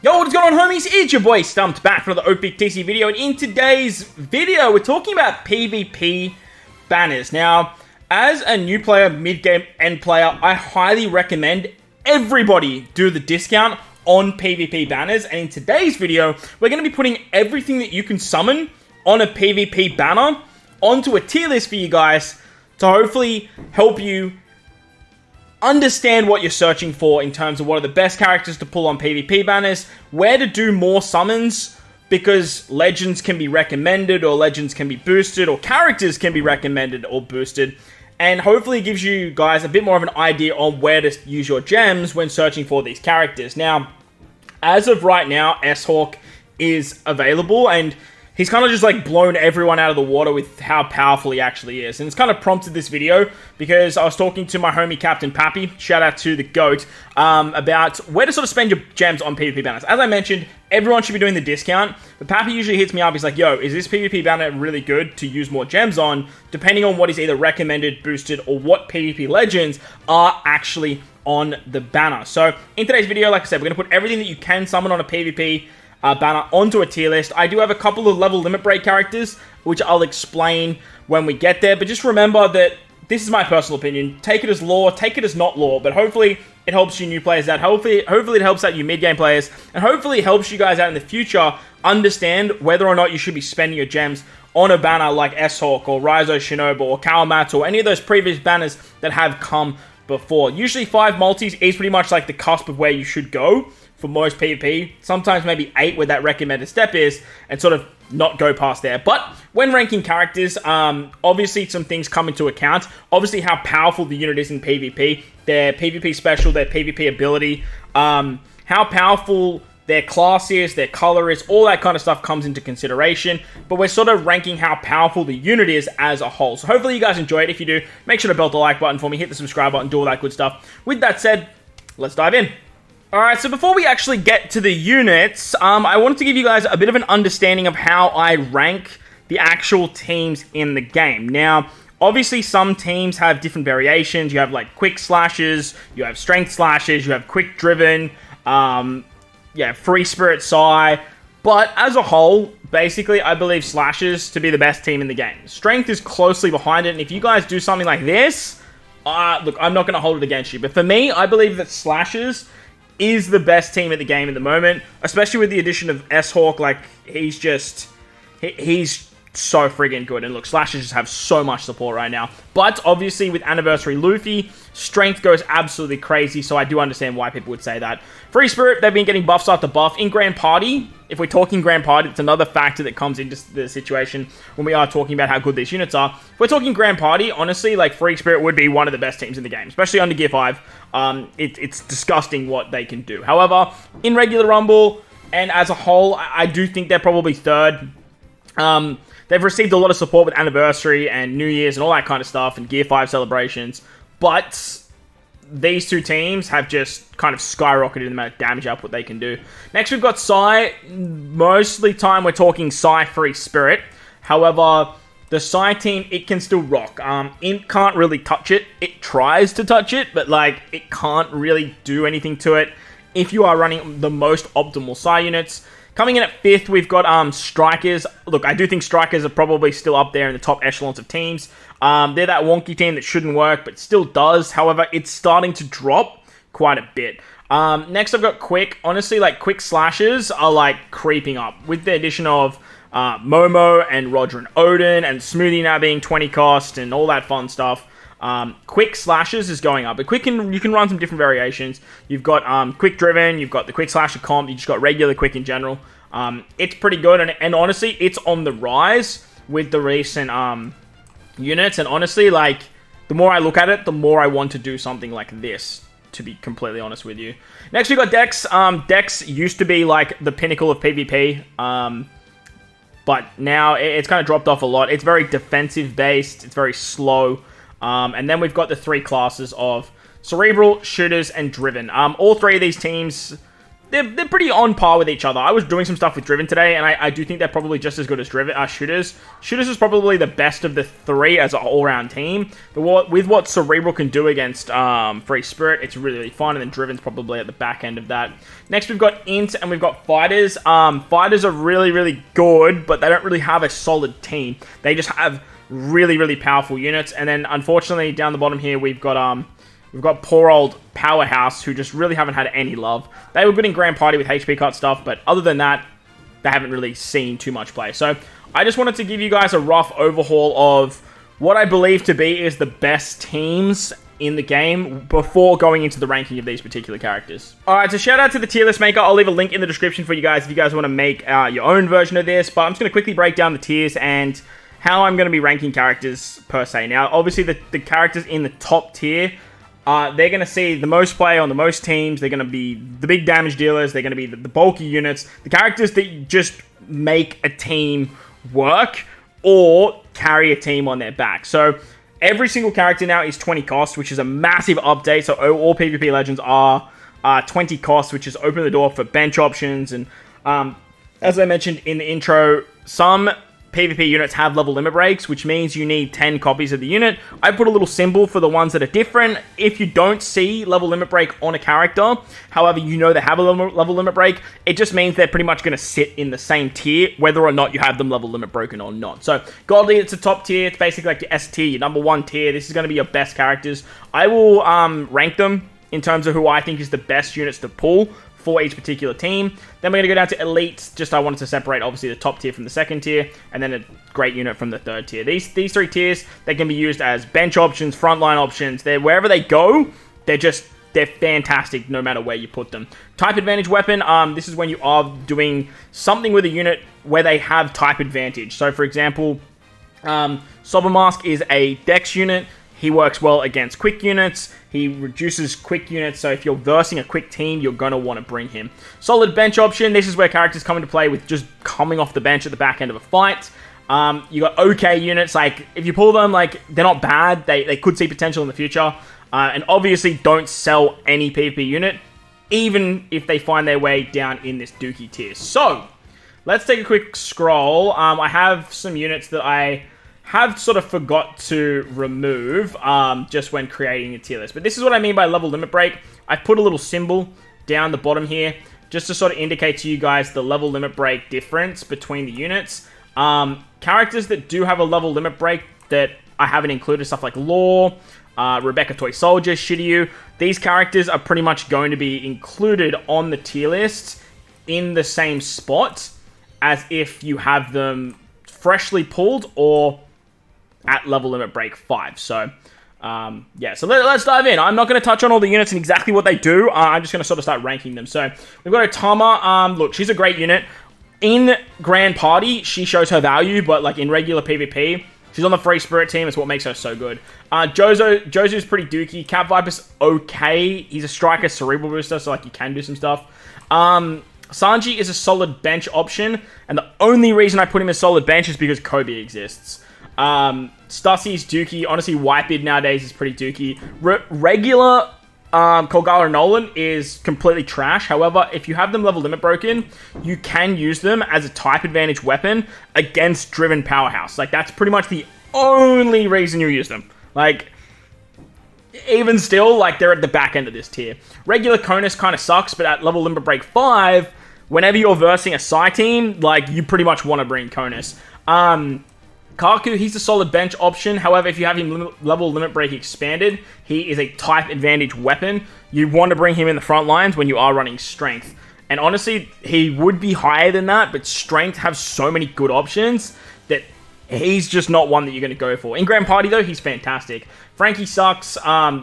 Yo, what's going on, homies? It's your boy Stumped back for another OPTC video, and in today's video, we're talking about PvP banners. Now, as a new player, mid-game, end player, I highly recommend everybody do the discount on PvP banners, and in today's video, we're going to be putting everything that you can summon on a PvP banner onto a tier list for you guys to hopefully help you understand what you're searching for in terms of what are the best characters to pull on PvP banners, where to do more summons, because legends can be recommended or legends can be boosted or characters can be recommended or boosted, and hopefully it gives you guys a bit more of an idea on where to use your gems when searching for these characters. Now, as of right now, S-Hawk is available, and he's kind of just like blown everyone out of the water with how powerful he actually is. And it's kind of prompted this video because I was talking to my homie Captain Papi, shout out to the GOAT, about where to sort of spend your gems on PvP banners. As I mentioned, everyone should be doing the discount, but Papi usually hits me up. He's like, yo, is this PvP banner really good to use more gems on, depending on what is either recommended, boosted, or what PvP legends are actually on the banner. So in today's video, like I said, we're going to put everything that you can summon on a PvP banner onto a tier list. I do have a couple of level limit break characters, which I'll explain when we get there, but just remember that this is my personal opinion. Take it as lore, take it as not lore, but hopefully it helps you new players out. Hopefully it helps out you mid-game players, and hopefully it helps you guys out in the future understand whether or not you should be spending your gems on a banner like S-Hawk or Raizo Shinobu or Kawamatsu or any of those previous banners that have come before. Usually 5 multis is pretty much like the cusp of where you should go for most PvP, sometimes maybe 8 where that recommended step is, and sort of not go past there. But when ranking characters, obviously some things come into account. Obviously how powerful the unit is in PvP, their PvP special, their PvP ability, how powerful their class is, their color is, all that kind of stuff comes into consideration. But we're sort of ranking how powerful the unit is as a whole. So hopefully you guys enjoy it. If you do, make sure to belt the like button for me, hit the subscribe button, do all that good stuff. With that said, let's dive in. Alright, so before we actually get to the units, I wanted to give you guys a bit of an understanding of how I rank the actual teams in the game. Now, obviously some teams have different variations. You have like quick slashes, you have strength slashes, you have quick driven, free spirit Psy. But as a whole, basically, I believe slashes to be the best team in the game. Strength is closely behind it, and if you guys do something like this, look, I'm not going to hold it against you. But for me, I believe that slashes is the best team at the game at the moment, especially with the addition of S-Hawk. Like, he's so friggin' good. And look, slashes just have so much support right now. But obviously with Anniversary Luffy, strength goes absolutely crazy, so I do understand why people would say that. Free Spirit, they've been getting buffs after buff. In Grand Party, if we're talking Grand Party, it's another factor that comes into the situation when we are talking about how good these units are. If we're talking Grand Party, honestly, like, Free Spirit would be one of the best teams in the game, especially under Gear 5. It's disgusting what they can do. However, in regular Rumble, and as a whole, I do think they're probably third. They've received a lot of support with Anniversary and New Year's and all that kind of stuff, and Gear 5 celebrations, but these two teams have just kind of skyrocketed in the amount of damage output they can do. Next, we've got Psy. Mostly time we're talking Psy Free Spirit. However, the Psy team, it can still rock. Imp can't really touch it. It tries to touch it, but like, it can't really do anything to it if you are running the most optimal Psy units. Coming in at 5th, we've got Strikers. Look, I do think Strikers are probably still up there in the top echelons of teams. They're that wonky team that shouldn't work, but still does. However, it's starting to drop quite a bit. Next, I've got Quick. Honestly, like, Quick Slashes are, like, creeping up. With the addition of Momo and Roger and Odin, and Smoothie now being 20 cost, and all that fun stuff. Quick Slashes is going up, but you can run some different variations. You've got Quick Driven, you've got the Quick Slasher comp, you just got regular Quick in general. It's pretty good, and honestly, it's on the rise with the recent units, and honestly, like, the more I look at it, the more I want to do something like this, to be completely honest with you. Next, we got Dex. Dex used to be, like, the pinnacle of PvP, but now it's kind of dropped off a lot. It's very defensive-based, it's very slow. And then we've got the 3 classes of Cerebral, Shooters, and Driven. All 3 of these teams, they're pretty on par with each other. I was doing some stuff with Driven today, and I do think they're probably just as good as Driven. Shooters. Shooters is probably the best of the three as an all-round team. But with what Cerebral can do against Free Spirit, it's really, really fun. And then Driven's probably at the back end of that. Next, we've got Int and we've got Fighters. Fighters are really, really good, but they don't really have a solid team. They just have really, really powerful units. And then, unfortunately, down the bottom here, we've got poor old Powerhouse, who just really haven't had any love. They were good in Grand Party with HP cut stuff, but other than that, they haven't really seen too much play. So I just wanted to give you guys a rough overhaul of what I believe to be is the best teams in the game before going into the ranking of these particular characters. Alright, so shout out to the tier list maker. I'll leave a link in the description for you guys if you guys want to make your own version of this, but I'm just going to quickly break down the tiers and how I'm going to be ranking characters per se. Now, obviously, the characters in the top tier, they're going to see the most play on the most teams. They're going to be the big damage dealers. They're going to be the bulky units. The characters that just make a team work or carry a team on their back. So every single character now is 20 cost, which is a massive update. So all PvP Legends are 20 cost, which has opened the door for bench options. And as I mentioned in the intro, some PvP units have level limit breaks, which means you need 10 copies of the unit. I put a little symbol for the ones that are different. If you don't see level limit break on a character, however, you know they have a level limit break, it just means they're pretty much going to sit in the same tier, whether or not you have them level limit broken or not. So, Godly, it's a top tier. It's basically like your S tier, your number one tier. This is going to be your best characters. I will rank them in terms of who I think is the best units to pull for each particular team. Then we're going to go down to Elites. Just I wanted to separate, obviously, the top tier from the second tier, and then a great unit from the third tier. These three tiers, they can be used as bench options, frontline options. They're wherever they go, they're fantastic no matter where you put them. Type advantage weapon, this is when you are doing something with a unit where they have type advantage. So, for example, Sober Mask is a dex unit. He works well against quick units. He reduces quick units, so if you're versing a quick team, you're going to want to bring him. Solid bench option. This is where characters come into play with just coming off the bench at the back end of a fight. You got okay units. Like, if you pull them, like, they're not bad. They could see potential in the future. And obviously, don't sell any PvP unit, even if they find their way down in this dookie tier. So, let's take a quick scroll. I have some units that I have sort of forgot to remove just when creating a tier list. But this is what I mean by level limit break. I put a little symbol down the bottom here just to sort of indicate to you guys the level limit break difference between the units. Characters that do have a level limit break that I haven't included, stuff like Law, Rebecca Toy Soldier, Shiryu. These characters are pretty much going to be included on the tier list in the same spot as if you have them freshly pulled or at level limit break 5. So, yeah, so let's dive in. I'm not going to touch on all the units and exactly what they do. I'm just going to sort of start ranking them. So, we've got Otama. Look, she's a great unit. In Grand Party, she shows her value, but like in regular PvP, she's on the Free Spirit team. It's what makes her so good. Jozo's pretty dookie. Cat Viper's okay. He's a striker, cerebral booster, so like you can do some stuff. Sanji is a solid bench option, and the only reason I put him as solid bench is because Kobe exists. Stussy's dookie. Honestly, Whitebeard nowadays is pretty dookie. Regular Colgala Nolan is completely trash. However, if you have them level limit broken, you can use them as a type advantage weapon against Driven Powerhouse. Like, that's pretty much the only reason you use them. Like, even still, like, they're at the back end of this tier. Regular Conus kind of sucks, but at level limit break 5, whenever you're versing a Psy team, like, you pretty much want to bring Conus. Kaku, he's a solid bench option. However, if you have him level limit break expanded, he is a type advantage weapon. You want to bring him in the front lines when you are running strength. And honestly, he would be higher than that, but strength has so many good options that he's just not one that you're going to go for. In Grand Party, though, he's fantastic. Frankie sucks.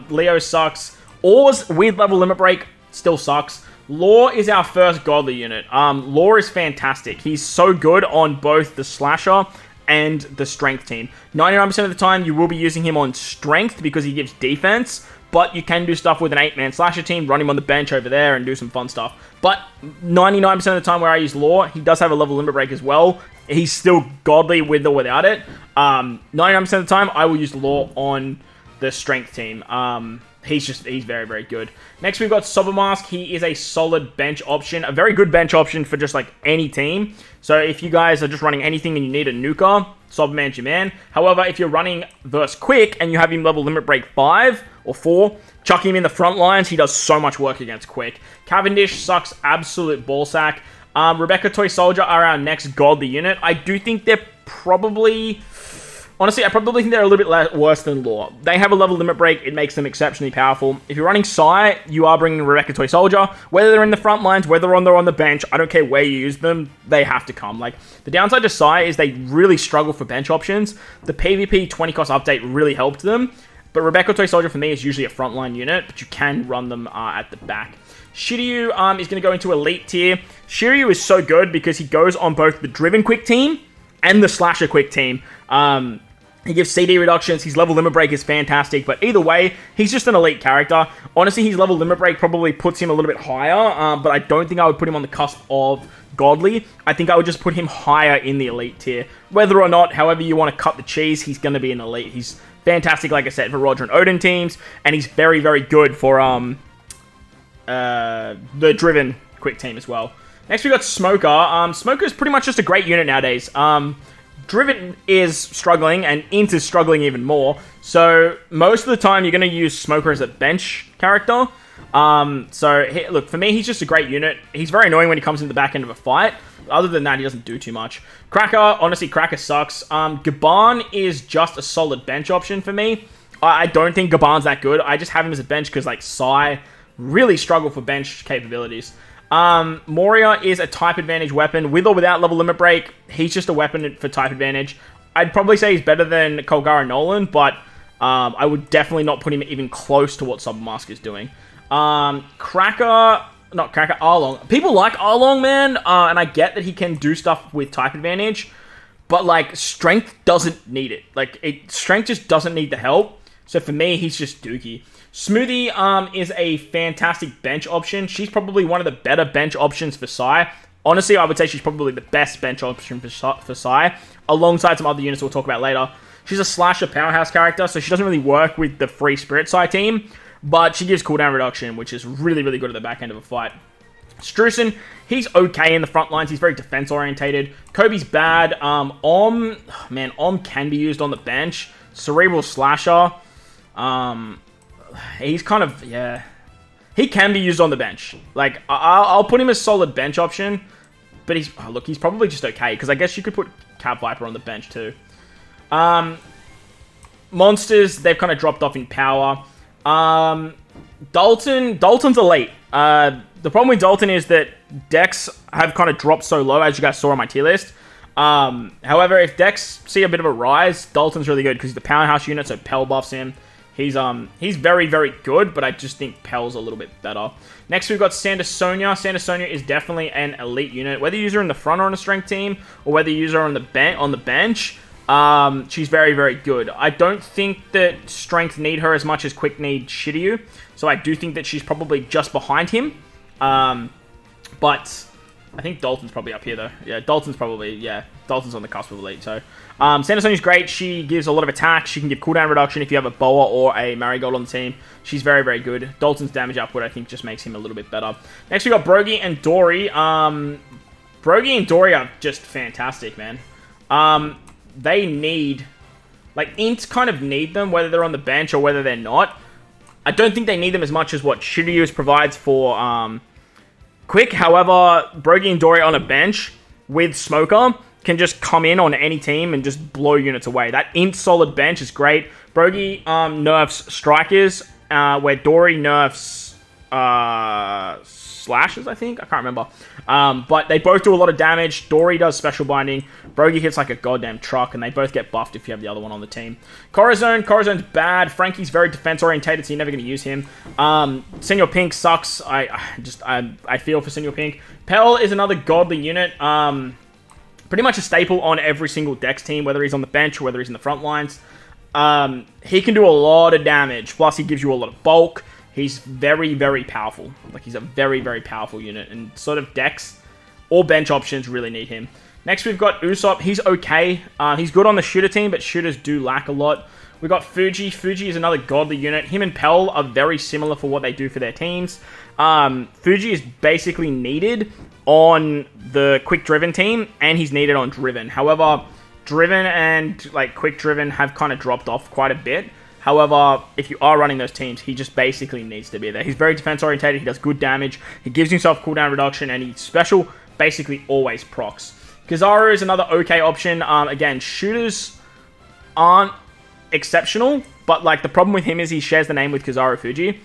Leo sucks. Oars with level limit break still sucks. Law is our first godly unit. Law is fantastic. He's so good on both the slasher and the strength team. 99% of the time, you will be using him on strength because he gives defense, but you can do stuff with an 8-man slasher team, run him on the bench over there and do some fun stuff. But 99% of the time where I use Law, he does have a level limit break as well. He's still godly with or without it. 99% of the time, I will use Law on the strength team. he's very, very good. Next, we've got Sobermask. He is a solid bench option, a very good bench option for just like any team. So if you guys are just running anything and you need a nuker, Soberman's your man. However, if you're running verse Quick and you have him level limit break 5 or 4, chuck him in the front lines. He does so much work against Quick. Cavendish sucks absolute ballsack. Rebecca Toy Soldier are our next godly unit. I do think they're probably... Honestly, I probably think they're a little bit worse than Law. They have a level limit break. It makes them exceptionally powerful. If you're running Psy, you are bringing Rebecca Toy Soldier. Whether they're in the front lines, whether they're on the bench, I don't care where you use them, they have to come. Like, the downside to Psy is they really struggle for bench options. The PvP 20 cost update really helped them. But Rebecca Toy Soldier for me is usually a frontline unit, but you can run them at the back. Shiryu is going to go into Elite tier. Shiryu is so good because he goes on both the Driven Quick team and the Slasher Quick team. He gives CD reductions. His level limit break is fantastic. But either way, he's just an elite character. Honestly, his level limit break probably puts him a little bit higher. But I don't think I would put him on the cusp of godly. I think I would just put him higher in the elite tier. Whether or not, however you want to cut the cheese, he's going to be an elite. He's fantastic, like I said, for Roger and Odin teams. And he's very, very good for the Driven Quick team as well. Next, we got Smoker. Smoker is pretty much just a great unit nowadays. Driven is struggling, and Int is struggling even more. So, most of the time, you're going to use Smoker as a bench character. Look, for me, he's just a great unit. He's very annoying when he comes in the back end of a fight. Other than that, he doesn't do too much. Cracker, honestly, Cracker sucks. Gaban is just a solid bench option for me. I don't think Gaban's that good. I just have him as a bench because, like, Psy really struggle for bench capabilities. Moria is a type advantage weapon. With or without level limit break, he's just a weapon for type advantage. I'd probably say he's better than Colgara Nolan, but I would definitely not put him even close to what Submask is doing. Arlong. People like Arlong, man, and I get that he can do stuff with type advantage, but, like, strength doesn't need it. Like, strength just doesn't need the help. So for me, he's just dookie. Smoothie is a fantastic bench option. She's probably one of the better bench options for Psy. Honestly, I would say she's probably the best bench option for Psy, alongside some other units we'll talk about later. She's a slasher powerhouse character, so she doesn't really work with the free Spirit Psy team, but she gives cooldown reduction, which is really, really good at the back end of a fight. Strusen, he's okay in the front lines. He's very defense-orientated. Kobe's bad. Om can be used on the bench. Cerebral Slasher. He's kind of, yeah. He can be used on the bench. Like, I'll put him as solid bench option, but he's probably just okay, because I guess you could put Cat Viper on the bench too. Monsters, they've kind of dropped off in power. Dalton's elite. The problem with Dalton is that decks have kind of dropped so low, as you guys saw on my tier list. However, if decks see a bit of a rise, Dalton's really good, because he's the powerhouse unit, so Pell buffs him. He's very, very good, but I just think Pell's a little bit better. Next, we've got Sandersonia. Sandersonia is definitely an elite unit. Whether you use her in the front or on a strength team, or whether you use her on the bench, she's very, very good. I don't think that strength need her as much as quick need Shiryu, so I do think that she's probably just behind him. But I think Dalton's probably up here, though. Yeah, Dalton's on the cusp of elite, so... Sandersonia's great. She gives a lot of attack. She can give cooldown reduction if you have a Boa or a Marigold on the team. She's very, very good. Dalton's damage upward, I think, just makes him a little bit better. Next, we got Brogy and Dory. Brogy and Dory are just fantastic, man. They need... Like, Ints kind of need them, whether they're on the bench or whether they're not. I don't think they need them as much as what Shiryu provides for Quick. However, Brogy and Dory on a bench with Smoker can just come in on any team and just blow units away. That Int solid bench is great. Brogy nerfs Strikers, where Dory nerfs Slashes, I think? I can't remember. But they both do a lot of damage. Dory does special binding. Brogy hits like a goddamn truck, and they both get buffed if you have the other one on the team. Corazone's bad. Frankie's very defense-orientated, so you're never going to use him. Senor Pink sucks. I feel for Senor Pink. Pell is another godly unit. Pretty much a staple on every single Dex team, whether he's on the bench or whether he's in the front lines. He can do a lot of damage, plus he gives you a lot of bulk. He's very, very powerful. Like, he's a very, very powerful unit, and sort of Dex or bench options really need him. Next, we've got Usopp. He's okay. He's good on the shooter team, but shooters do lack a lot. We got Fuji. Fuji is another godly unit. Him and Pell are very similar for what they do for their teams. Fuji is basically needed on the quick driven team, and he's needed on driven. However, driven and like quick driven have kind of dropped off quite a bit. However, if you are running those teams, he just basically needs to be there. He's very defense orientated. He does good damage. He gives himself cooldown reduction, and he's special basically always procs. Kizaru is another okay option. Again, shooters aren't exceptional, but like the problem with him is he shares the name with Kizaru Fuji,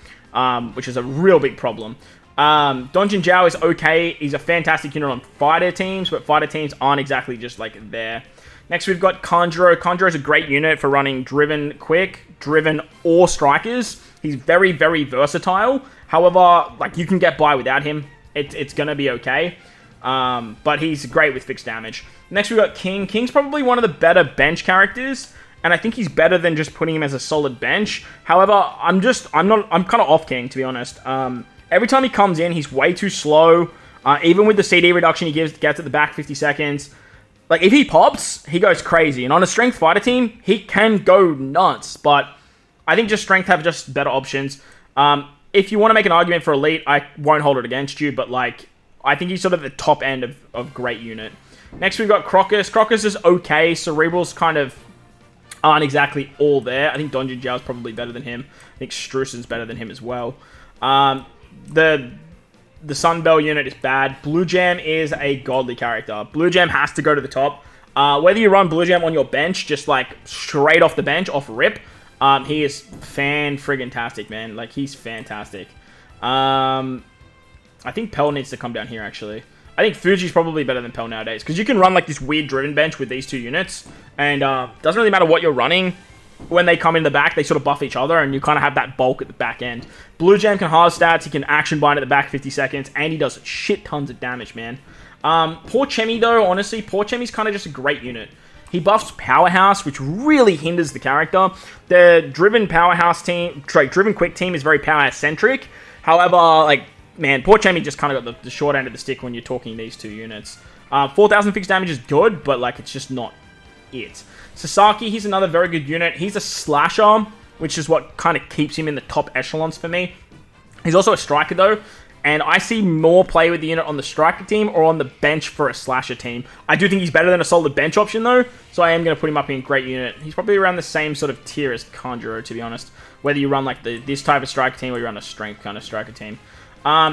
which is a real big problem. Donjin Zhao is okay. He's a fantastic unit on fighter teams, but fighter teams aren't exactly just like there. Next, we've got Kanjuro. Kanjuro is a great unit for running driven quick, driven, or strikers. He's very, very versatile. However, like you can get by without him. It's going to be okay. But he's great with fixed damage. Next, we've got King. King's probably one of the better bench characters, and I think he's better than just putting him as a solid bench. However, I'm kind of off King, to be honest. Every time he comes in, he's way too slow. Even with the CD reduction he gets at the back 50 seconds. Like, if he pops, he goes crazy. And on a strength fighter team, he can go nuts. But I think just strength have just better options. If you want to make an argument for elite, I won't hold it against you. But, like, I think he's sort of the top end of great unit. Next, we've got Crocus. Crocus is okay. Cerebrals kind of aren't exactly all there. I think Donjin Zhao is probably better than him. I think Strussen's better than him as well. The Sunbell unit is bad. Blue Jam is a godly character. Blue Jam has to go to the top. Whether you run Blue Jam on your bench, just like straight off the bench, off rip, he is fan-friggin-tastic, man. Like, he's fantastic. I think Pell needs to come down here, actually. I think Fuji's probably better than Pell nowadays, because you can run like this weird driven bench with these two units, and doesn't really matter what you're running. When they come in the back, they sort of buff each other, and you kind of have that bulk at the back end. Blue Jam can halve stats, he can action bind at the back 50 seconds, and he does shit tons of damage, man. Poor Chemi, though, honestly, Poor Chemi's kind of just a great unit. He buffs Powerhouse, which really hinders the character. The driven Powerhouse team, driven quick team is very Powerhouse-centric. However, like, man, Poor Chemi just kind of got the short end of the stick when you're talking these two units. 4,000 fixed damage is good, but, like, it's just not it. Sasaki, he's another very good unit. He's a slasher, which is what kind of keeps him in the top echelons for me. He's also a striker, though, and I see more play with the unit on the striker team or on the bench for a slasher team. I do think he's better than a solid bench option, though, so I am going to put him up in great unit. He's probably around the same sort of tier as Kanjuro, to be honest, whether you run like this type of striker team or you run a strength kind of striker team.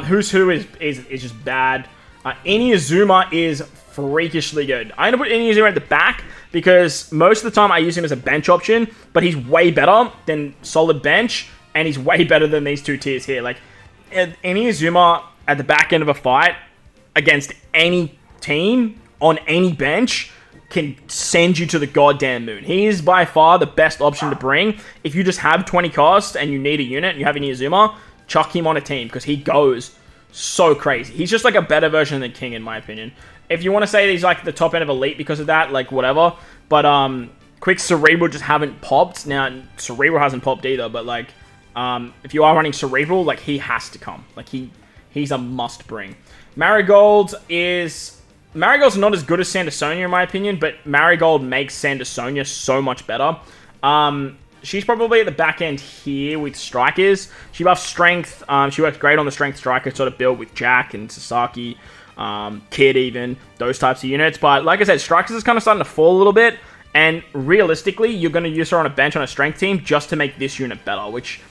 Who's Who is just bad. Inuyasuma is freakishly good. I'm going to put Inuyasuma at the back because most of the time I use him as a bench option, but he's way better than solid bench, and he's way better than these two tiers here. Like, Inuyasuma at the back end of a fight against any team on any bench can send you to the goddamn moon. He is by far the best option to bring. If you just have 20 cost and you need a unit and you have Inuyasuma, chuck him on a team because he goes so crazy. He's just like a better version than King, in my opinion. If you want to say that he's like the top end of elite because of that, like whatever. But Quick Cerebral just haven't popped. Now, Cerebral hasn't popped either, but like if you are running Cerebral, like he has to come. Like he's a must bring. Marigold's not as good as Sandersonia in my opinion, but Marigold makes Sandersonia so much better. She's probably at the back end here with strikers. She buffs strength. She works great on the strength striker sort of build with Jack and Sasaki, Kid even, those types of units. But like I said, strikers is kind of starting to fall a little bit. And realistically, you're going to use her on a bench on a strength team just to make this unit better, which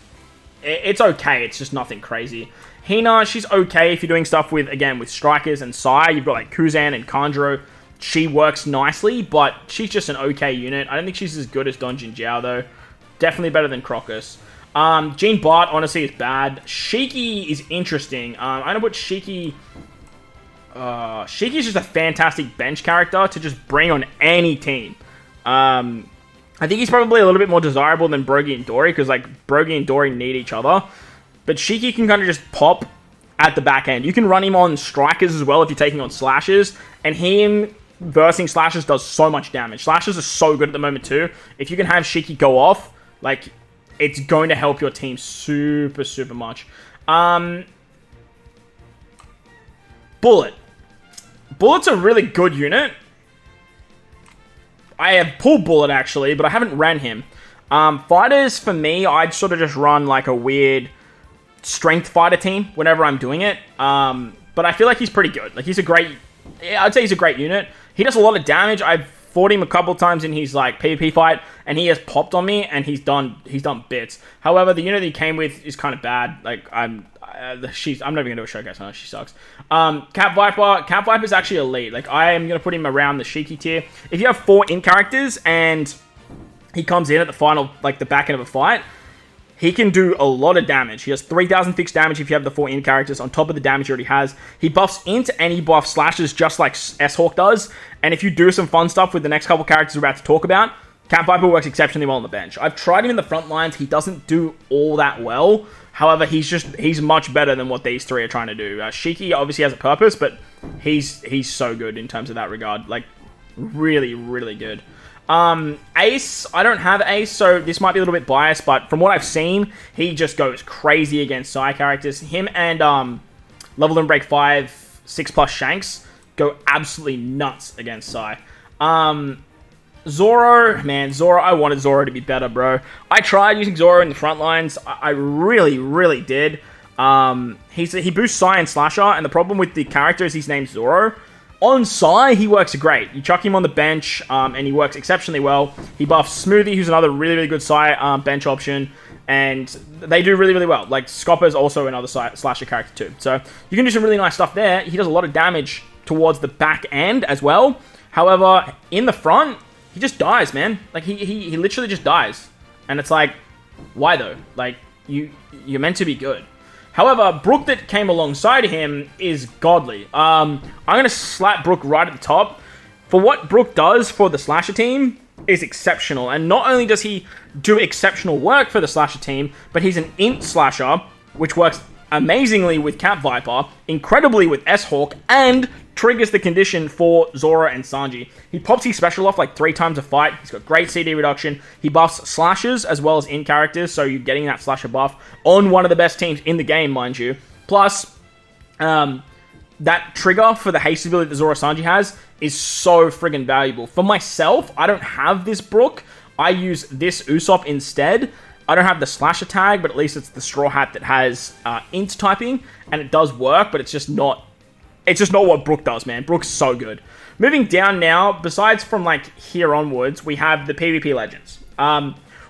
it's okay. It's just nothing crazy. Hina, she's okay if you're doing stuff with, again, with strikers and Sai. You've got like Kuzan and Kanjuro. She works nicely, but she's just an okay unit. I don't think she's as good as Donjin Zhao, though. Definitely better than Crocus. Jean Bart, honestly, is bad. Shiki is interesting. I'm going to put Shiki... Shiki is just a fantastic bench character to just bring on any team. I think he's probably a little bit more desirable than Brogy and Dory, because like Brogy and Dory need each other. But Shiki can kind of just pop at the back end. You can run him on strikers as well if you're taking on slashes, and him versing slashes does so much damage. Slashes are so good at the moment too. If you can have Shiki go off, like, it's going to help your team super, super much. Bullet. Bullet's a really good unit. I have pulled Bullet, actually, but I haven't ran him. Fighters, for me, I'd sort of just run like a weird strength fighter team whenever I'm doing it. But I feel like he's pretty good. Like, I'd say he's a great unit. He does a lot of damage. I've fought him a couple times in his like PvP fight, and he has popped on me, and he's done bits. However, the unit that he came with is kind of bad. Like, I'm not even gonna do a showcase on her. She sucks. Cat Viper is actually elite. Like, I am gonna put him around the Shiki tier. If you have 4 in characters and he comes in at the final, like the back end of a fight, he can do a lot of damage. He has 3,000 fixed damage if you have the 4 in characters on top of the damage he already has. He buffs int and he buffs slashes just like S-Hawk does. And if you do some fun stuff with the next couple characters we're about to talk about, Cat Viper works exceptionally well on the bench. I've tried him in the front lines. He doesn't do all that well. However, he's much better than what these 3 are trying to do. Shiki obviously has a purpose, but he's so good in terms of that regard. Like, really, really good. Ace, I don't have Ace, so this might be a little bit biased, but from what I've seen, he just goes crazy against Psy characters. Him and Level and Break 5, 6+ Shanks go absolutely nuts against Psy. Zoro, man, I wanted Zoro to be better, bro. I tried using Zoro in the front lines. I really, really did. He boosts Psy and Slasher, and the problem with the character is his name's Zoro. On Psy, he works great. You chuck him on the bench, and he works exceptionally well. He buffs Smoothie, who's another really, really good Psy bench option, and they do really, really well. Like, Scopper's also another slasher character too. So, you can do some really nice stuff there. He does a lot of damage towards the back end as well. However, in the front, he just dies, man. Like, he literally just dies. And it's like, why though? Like, you're meant to be good. However, Brook that came alongside him is godly. I'm going to slap Brook right at the top. For what Brook does for the Slasher team is exceptional. And not only does he do exceptional work for the Slasher team, but he's an int Slasher, which works amazingly with Cat Viper, incredibly with S-Hawk, and triggers the condition for Zoro and Sanji. He pops his special off like 3 times a fight. He's got great CD reduction. He buffs slashes as well as in characters, so you're getting that slasher buff on one of the best teams in the game, mind you. Plus, that trigger for the haste ability that Zoro Sanji has is so friggin' valuable. For myself, I don't have this Brook. I use this Usopp instead. I don't have the slasher tag, but at least it's the Straw Hat that has int typing, and it does work, but it's just not what Brook does, man. Brook's so good. Moving down now, besides from like here onwards, we have the PvP Legends.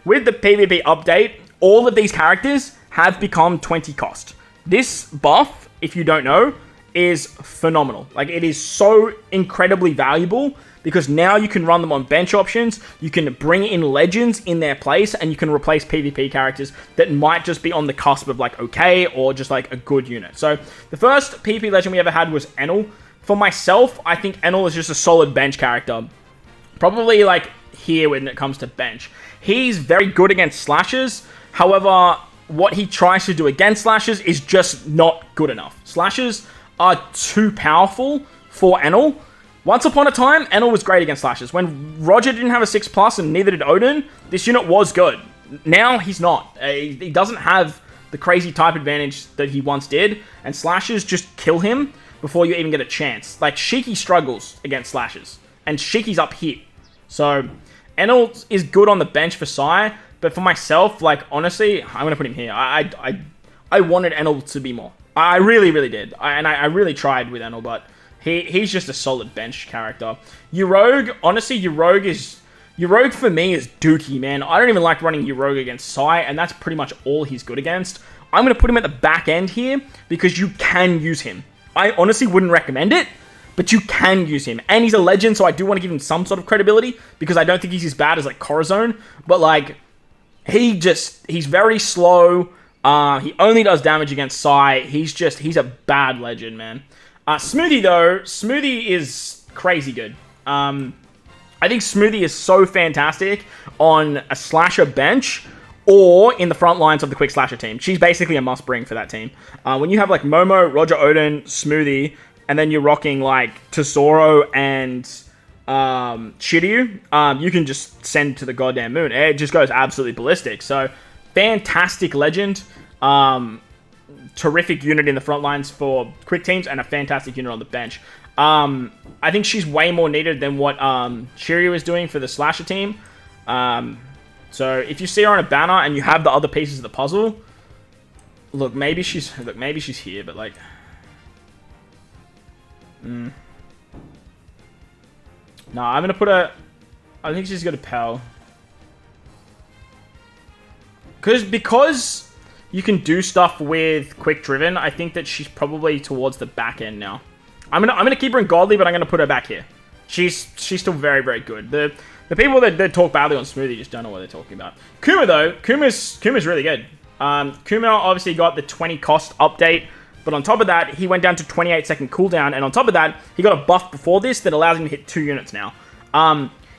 With the PvP update, all of these characters have become 20 cost. This buff, if you don't know, is phenomenal. Like, it is so incredibly valuable because now you can run them on bench options, you can bring in legends in their place, and you can replace PvP characters that might just be on the cusp of like okay or just like a good unit. So the first PvP legend we ever had was Enel. For myself, I think Enel is just a solid bench character. Probably like here when it comes to bench. He's very good against slashes. However, what he tries to do against slashes is just not good enough. Slashes are too powerful for Enel. Once upon a time, Enel was great against slashes. When Roger didn't have a 6+, and neither did Odin, this unit was good. Now, he's not. He doesn't have the crazy type advantage that he once did, and slashes just kill him before you even get a chance. Like, Shiki struggles against slashes, and Shiki's up here. So, Enel is good on the bench for Psy, but for myself, like, honestly, I'm going to put him here. I wanted Enel to be more. I really, really did. I really tried with Enel, but he's just a solid bench character. Uroge, honestly, Uroge for me is dookie, man. I don't even like running Uroge against Psy, and that's pretty much all he's good against. I'm going to put him at the back end here because you can use him. I honestly wouldn't recommend it, but you can use him. And he's a legend, so I do want to give him some sort of credibility because I don't think he's as bad as like Corazon. But like, he's very slow. He only does damage against Psy. He's a bad legend, man. Smoothie, though, Smoothie is crazy good. I think Smoothie is so fantastic on a slasher bench or in the front lines of the quick slasher team. She's basically a must-bring for that team. When you have, like, Momo, Roger Odin, Smoothie, and then you're rocking, like, Tesoro and Shiryu, you can just send to the goddamn moon. It just goes absolutely ballistic. So, fantastic legend. Terrific unit in the front lines for quick teams and a fantastic unit on the bench. I think she's way more needed than what Shiryu is doing for the slasher team. So if you see her on a banner and you have the other pieces of the puzzle, look, maybe she's here, but like, no, I'm gonna put her. I think she's got a Pal. Because you can do stuff with quick driven, I think that she's probably towards the back end now. I'm gonna keep her in godly, but I'm gonna put her back here. She's still very, very good. The people that talk badly on Smoothie just don't know what they're talking about. Kuma though, Kuma's really good. Kuma obviously got the 20 cost update, but on top of that, he went down to 28-second cooldown, and on top of that, he got a buff before this that allows him to hit 2 units now.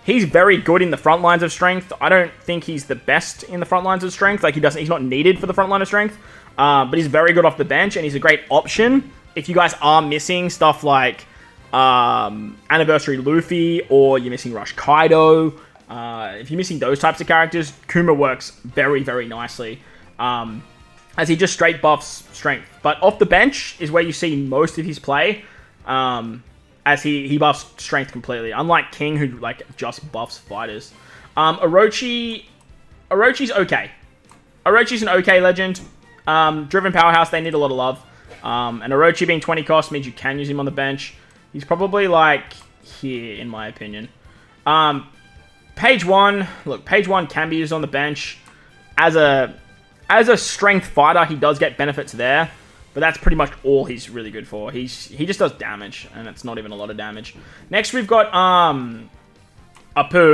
He's very good in the front lines of strength. I don't think he's the best in the front lines of strength. Like, he's not needed for the front line of strength. But he's very good off the bench, and he's a great option if you guys are missing stuff like Anniversary Luffy, or you're missing Rush Kaido. If you're missing those types of characters, Kuma works very, very nicely. As he just straight buffs strength. But off the bench is where you see most of his play. As he buffs strength completely. Unlike King, who like just buffs fighters. Orochi's okay. Orochi's an okay legend. Driven powerhouse, they need a lot of love. And Orochi being 20 cost means you can use him on the bench. He's probably like here, in my opinion. Page 1, look, Page 1 can be used on the bench. As a strength fighter, he does get benefits there. But that's pretty much all he's really good for. He just does damage, and it's not even a lot of damage. Next, we've got Apu,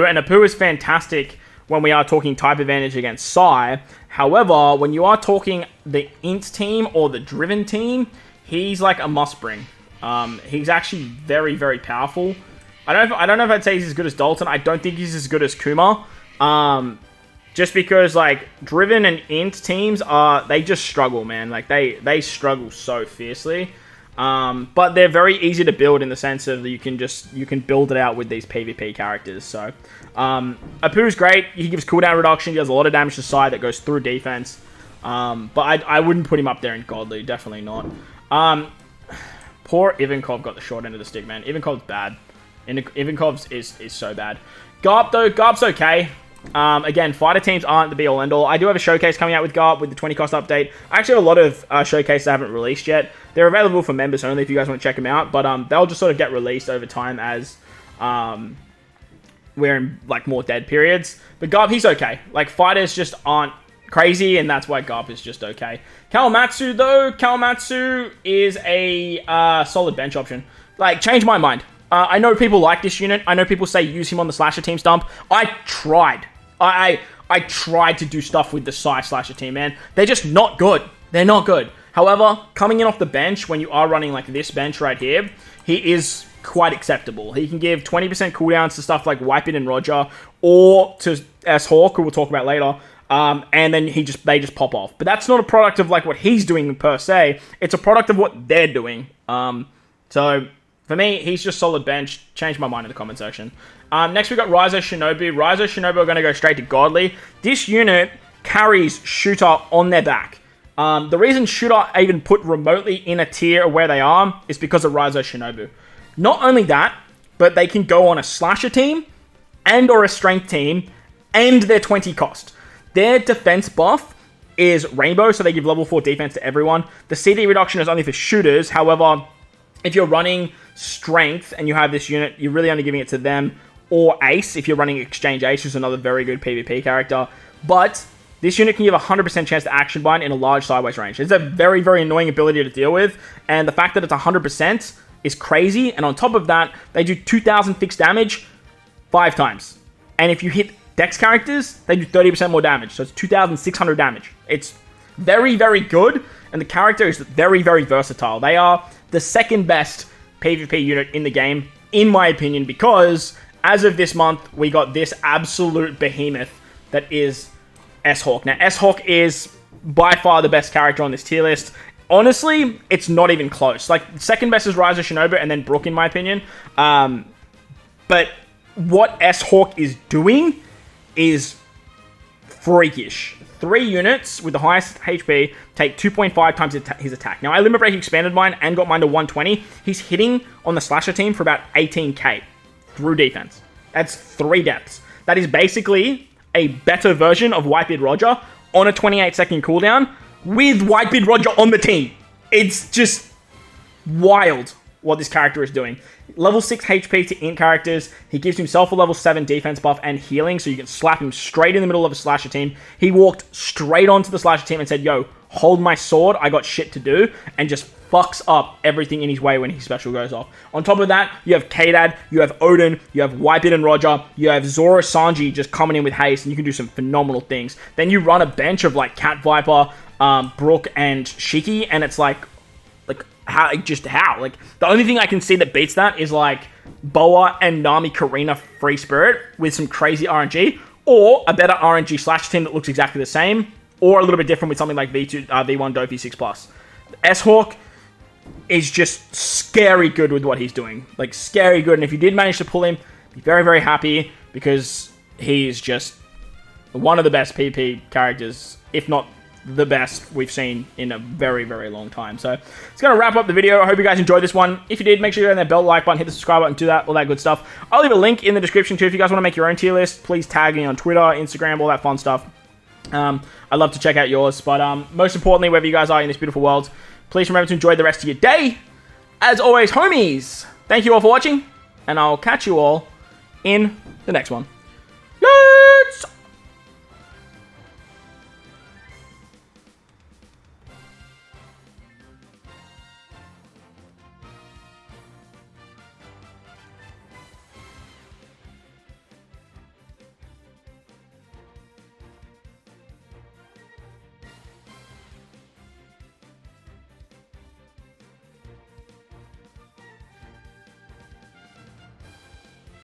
and Apu is fantastic when we are talking type advantage against Sai. However, when you are talking the Int team or the Driven team, he's like a must-bring. He's actually very, very powerful. I don't know if I'd say he's as good as Dalton. I don't think he's as good as Kuma. Just because, like, Driven and Int teams they just struggle, man. Like, they struggle so fiercely. But they're very easy to build in the sense of you can build it out with these PvP characters. So, Apu's great. He gives cooldown reduction. He does a lot of damage to side that goes through defense. But I wouldn't put him up there in Godly. Definitely not. Poor Ivankov got the short end of the stick, man. Ivankov's bad. Ivankov's is so bad. Garp, though. Garp's okay. Again, fighter teams aren't the be-all end-all. I do have a showcase coming out with Garp with the 20 cost update. I actually have a lot of showcases I haven't released yet. They're available for members only if you guys want to check them out. But they'll just sort of get released over time as we're in like more dead periods. But Garp, he's okay. Like, fighters just aren't crazy, and that's why Garp is just okay. Kawamatsu, though. Kawamatsu is a solid bench option. Like, change my mind. I know people like this unit. I know people say use him on the slasher team stump. I tried. I tried to do stuff with the Sai slasher team, man. They're just not good. They're not good. However, coming in off the bench when you are running like this bench right here, he is quite acceptable. He can give 20% cooldowns to stuff like Wipe It and Roger, or to S-Hawk, who we'll talk about later. And then they just pop off. But that's not a product of like what he's doing per se. It's a product of what they're doing. So for me, he's just solid bench. Change my mind in the comment section. Next, we got Raizo Shinobu. Raizo Shinobu are going to go straight to Godly. This unit carries Shooter on their back. The reason Shooter even put remotely in a tier where they are is because of Raizo Shinobu. Not only that, but they can go on a slasher team and or a strength team and their 20 cost. Their defense buff is Rainbow, so they give level 4 defense to everyone. The CD reduction is only for shooters. However, if you're running strength and you have this unit, you're really only giving it to them, or Ace if you're running Exchange Ace, who's another very good PvP character. But this unit can give a 100% chance to action bind in a large sideways range. It's a very, very annoying ability to deal with, and the fact that it's 100% is crazy. And on top of that, they do 2,000 fixed damage 5 times. And if you hit Dex characters, they do 30% more damage, so it's 2,600 damage. It's very, very good, and the character is very, very versatile. They are the second best PvP unit in the game, in my opinion, because as of this month, we got this absolute behemoth that is S-Hawk. Now, S-Hawk is by far the best character on this tier list. Honestly, it's not even close. Like, second best is Raizo Shinobu and then Brook, in my opinion. But what S-Hawk is doing is freakish. 3 units with the highest HP take 2.5 times his attack. Now, I Limit Break expanded mine and got mine to 120. He's hitting on the slasher team for about 18k through defense. That's 3 depths. That is basically a better version of Whitebeard Roger on a 28-second cooldown with Whitebeard Roger on the team. It's just wild what this character is doing. Level 6 HP to int characters. He gives himself a level 7 defense buff and healing, so you can slap him straight in the middle of a slasher team. He walked straight onto the slasher team and said, yo, hold my sword, I got shit to do, and just fucks up everything in his way when his special goes off. On top of that, you have K-Dad, you have Odin, you have Whitebeard and Roger, you have Zoro Sanji just coming in with haste, and you can do some phenomenal things. Then you run a bench of like Cat Viper, Brook, and Shiki, and it's like how? Like, the only thing I can see that beats that is like Boa and Nami Karina Free Spirit with some crazy RNG, or a better RNG slash team that looks exactly the same, or a little bit different with something like V1 Dopey 6+. S-Hawk is just scary good with what he's doing. Like, scary good. And if you did manage to pull him, be very, very happy, because he's just one of the best PP characters, if not the best we've seen in a very, very long time. So it's going to wrap up the video. I hope you guys enjoyed this one. If you did, make sure you hit that bell like button, hit the subscribe button, do that, all that good stuff. I'll leave a link in the description too. If you guys want to make your own tier list, please tag me on Twitter, Instagram, all that fun stuff. I'd love to check out yours. But most importantly, wherever you guys are in this beautiful world, please remember to enjoy the rest of your day. As always, homies, thank you all for watching, and I'll catch you all in the next one.